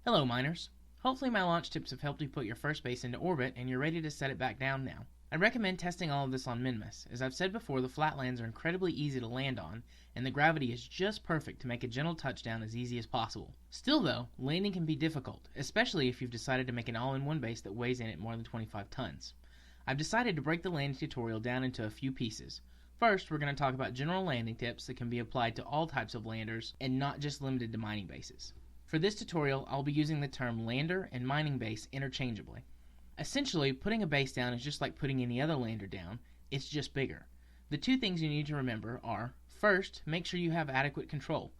Hello miners! Hopefully my launch tips have helped you put your first base into orbit and you're ready to set it back down now. I recommend testing all of this on Minmus. As I've said before, the flatlands are incredibly easy to land on, and the gravity is just perfect to make a gentle touchdown as easy as possible. Still though, landing can be difficult, especially if you've decided to make an all-in-one base that weighs in at more than 25 tons. I've decided to break the landing tutorial down into a few pieces. First, we're going to talk about general landing tips that can be applied to all types of landers and not just limited to mining bases. For this tutorial, I'll be using the term lander and mining base interchangeably. Essentially, putting a base down is just like putting any other lander down, it's just bigger. The two things you need to remember are, first, make sure you have adequate control.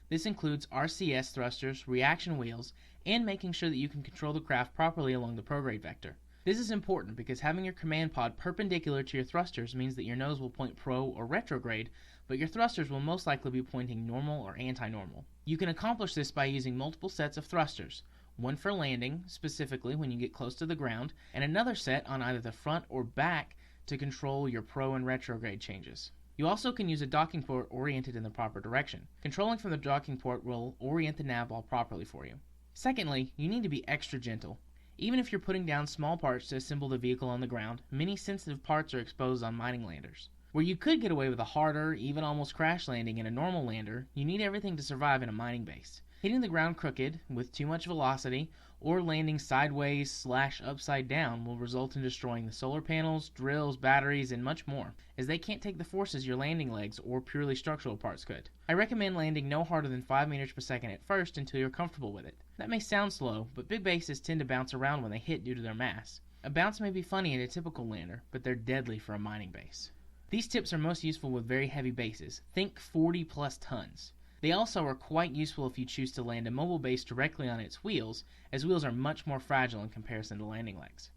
This includes RCS thrusters, reaction wheels, and making sure that you can control the craft properly along the prograde vector. This is important because having your command pod perpendicular to your thrusters means that your nose will point pro or retrograde, but your thrusters will most likely be pointing normal or anti-normal. You can accomplish this by using multiple sets of thrusters, one for landing, specifically when you get close to the ground, and another set on either the front or back to control your pro and retrograde changes. You also can use a docking port oriented in the proper direction. Controlling from the docking port will orient the navball properly for you. Secondly, you need to be extra gentle. Even if you're putting down small parts to assemble the vehicle on the ground, many sensitive parts are exposed on mining landers. Where you could get away with a harder, even almost crash landing in a normal lander, you need everything to survive in a mining base. Hitting the ground crooked, with too much velocity, or landing sideways / upside down will result in destroying the solar panels, drills, batteries, and much more, as they can't take the forces your landing legs or purely structural parts could. I recommend landing no harder than 5 meters per second at first until you're comfortable with it. That may sound slow, but big bases tend to bounce around when they hit due to their mass. A bounce may be funny in a typical lander, but they're deadly for a mining base. These tips are most useful with very heavy bases. Think 40 plus tons. They also are quite useful if you choose to land a mobile base directly on its wheels, as wheels are much more fragile in comparison to landing legs.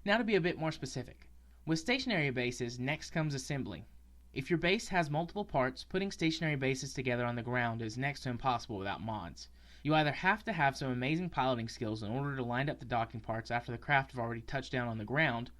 Now to be a bit more specific. With stationary bases, next comes assembly. If your base has multiple parts, putting stationary bases together on the ground is next to impossible without mods. You either have to have some amazing piloting skills in order to line up the docking parts after the craft have already touched down on the ground,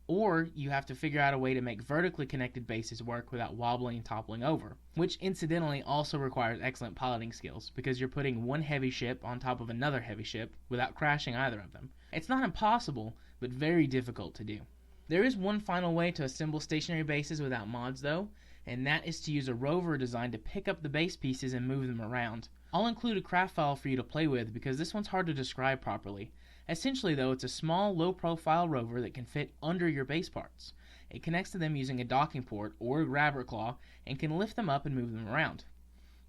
or you have to figure out a way to make vertically connected bases work without wobbling and toppling over, which incidentally also requires excellent piloting skills because you're putting one heavy ship on top of another heavy ship without crashing either of them. It's not impossible, but very difficult to do. There is one final way to assemble stationary bases without mods though, and that is to use a rover designed to pick up the base pieces and move them around. I'll include a craft file for you to play with because this one's hard to describe properly. Essentially though, it's a small, low-profile rover that can fit under your base parts. It connects to them using a docking port or a grabber claw and can lift them up and move them around.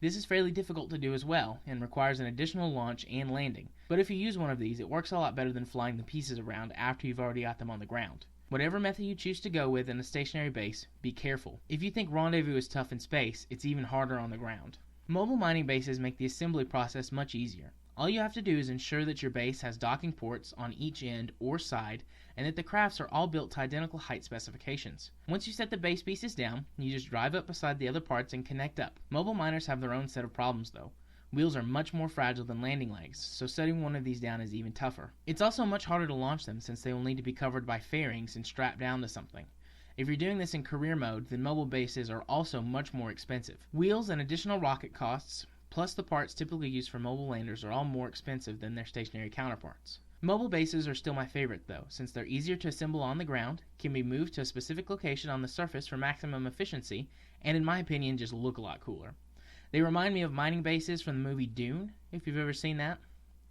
This is fairly difficult to do as well and requires an additional launch and landing, but if you use one of these, it works a lot better than flying the pieces around after you've already got them on the ground. Whatever method you choose to go with in a stationary base, be careful. If you think rendezvous is tough in space, it's even harder on the ground. Mobile mining bases make the assembly process much easier. All you have to do is ensure that your base has docking ports on each end or side, and that the crafts are all built to identical height specifications. Once you set the base pieces down, you just drive up beside the other parts and connect up. Mobile miners have their own set of problems though. Wheels are much more fragile than landing legs, so setting one of these down is even tougher. It's also much harder to launch them since they will need to be covered by fairings and strapped down to something. If you're doing this in career mode, then mobile bases are also much more expensive. Wheels and additional rocket costs, plus the parts typically used for mobile landers are all more expensive than their stationary counterparts. Mobile bases are still my favorite though, since they're easier to assemble on the ground, can be moved to a specific location on the surface for maximum efficiency, and in my opinion just look a lot cooler. They remind me of mining bases from the movie Dune, if you've ever seen that.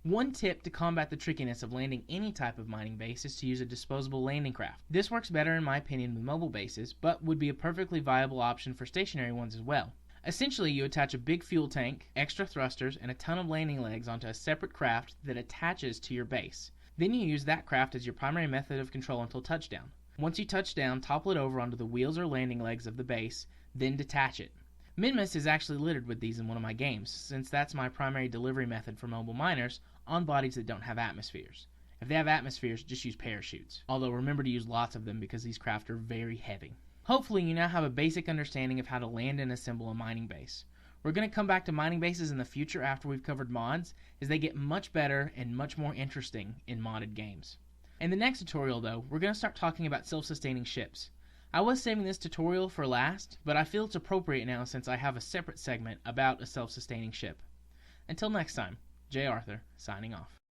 One tip to combat the trickiness of landing any type of mining base is to use a disposable landing craft. This works better in my opinion with mobile bases, but would be a perfectly viable option for stationary ones as well. Essentially, you attach a big fuel tank, extra thrusters, and a ton of landing legs onto a separate craft that attaches to your base. Then you use that craft as your primary method of control until touchdown. Once you touch down, topple it over onto the wheels or landing legs of the base, then detach it. Minmus is actually littered with these in one of my games, since that's my primary delivery method for mobile miners on bodies that don't have atmospheres. If they have atmospheres, just use parachutes. Although remember to use lots of them because these craft are very heavy. Hopefully you now have a basic understanding of how to land and assemble a mining base. We're going to come back to mining bases in the future after we've covered mods, as they get much better and much more interesting in modded games. In the next tutorial though, we're going to start talking about self-sustaining ships. I was saving this tutorial for last, but I feel it's appropriate now since I have a separate segment about a self-sustaining ship. Until next time. J. Arthur, signing off.